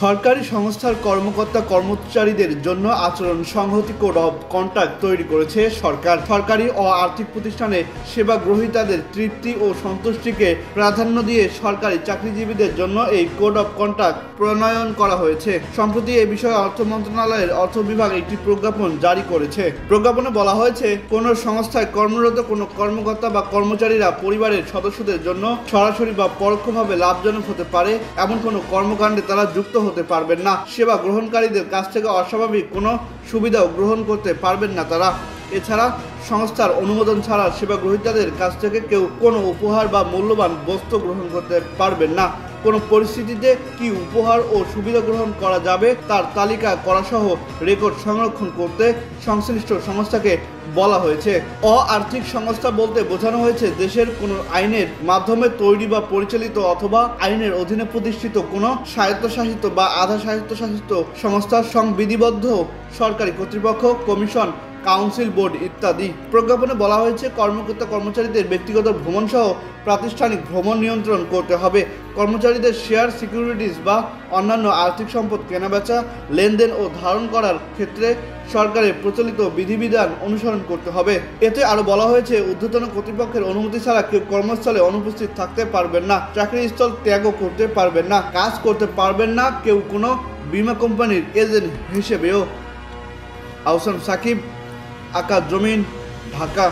সরকারি সংস্থার কর্মকর্তা কর্মচারীদের জন্য আচরণ সংহতি কোড অফ কন্ডাক্ট তৈরি করেছে সরকার। সরকারি ও আর্থিক প্রতিষ্ঠানে সেবা গ্রহীতাদের তৃপ্তি ও সন্তুষ্টিকে প্রাধান্য দিয়ে সরকারি চাকরিজীবীদের জন্য এই কোড অফ কন্ডাক্ট প্রণয়ন করা হয়েছে। সম্প্রতি এ বিষয়ে অর্থ মন্ত্রণালয়ের অর্থ বিভাগ একটি প্রজ্ঞাপন জারি করেছে। প্রজ্ঞাপনে বলা হয়েছে, কোন সংস্থায় কর্মরত কোনো কর্মকর্তা বা কর্মচারীরা পরিবারের সদস্যদের জন্য সরাসরি বা পরোক্ষভাবে লাভজনক হতে পারে এমন কোনো কর্মকাণ্ডে তারা যুক্ত হতে পারবেন না। সেবা গ্রহণকারীদের কাছ থেকে অস্বাভাবিক কোনো সুবিধাও গ্রহণ করতে পারবেন না তারা। এছাড়া সংস্থার অনুমোদন ছাড়া সেবা গ্রহীতাদের কাছ থেকে কেউ কোনো উপহার বা মূল্যবান বস্তু গ্রহণ করতে পারবেন না। কোনো পরিস্থিতিতে কি উপহার ও সুবিধা গ্রহণ করা যাবে তার তালিকা করা সহ রেকর্ড সংরক্ষণ করতে সংশ্লিষ্ট সংস্থাকে বলা হয়েছে। আর্থিক সংস্থা বলতে বোঝানো হয়েছে দেশের কোনো আইনের মাধ্যমে তৈরি বা পরিচালিত অথবা আইনের অধীনে প্রতিষ্ঠিত কোনো স্বায়ত্তশাসিত বা আধা স্বায়ত্তশাসিত সংস্থার সংবিধিবদ্ধ সরকারি কর্তৃপক্ষ, কমিশন, কাউন্সিল, বোর্ড ইত্যাদি। প্রজ্ঞাপনে বলা হয়েছে, কর্মকর্তা কর্মচারীদের ব্যক্তিগত ভ্রমণ সহ প্রাতিষ্ঠানিক ভ্রমণ নিয়ন্ত্রণ করতে হবে। কর্মচারীদের শেয়ার, সিকিউরিটিজ বা অন্যান্য আর্থিক সম্পদ কেনাবেচা, লেনদেন ও ধারণ করার ক্ষেত্রে সরকারের প্রচলিত বিধিবিধান অনুসরণ করতে হবে। এতে আরও বলা হয়েছে, ঊর্ধ্বতন কর্তৃপক্ষের অনুমতি ছাড়া কেউ কর্মস্থলে অনুপস্থিত থাকতে পারবেন না, চাকরিস্থল ত্যাগও করতে পারবেন না, কাজ করতে পারবেন না কেউ কোনো বীমা কোম্পানির এজেন্ট হিসেবেও। আহসান সাকিব, আকাশ জমিন, ঢাকা।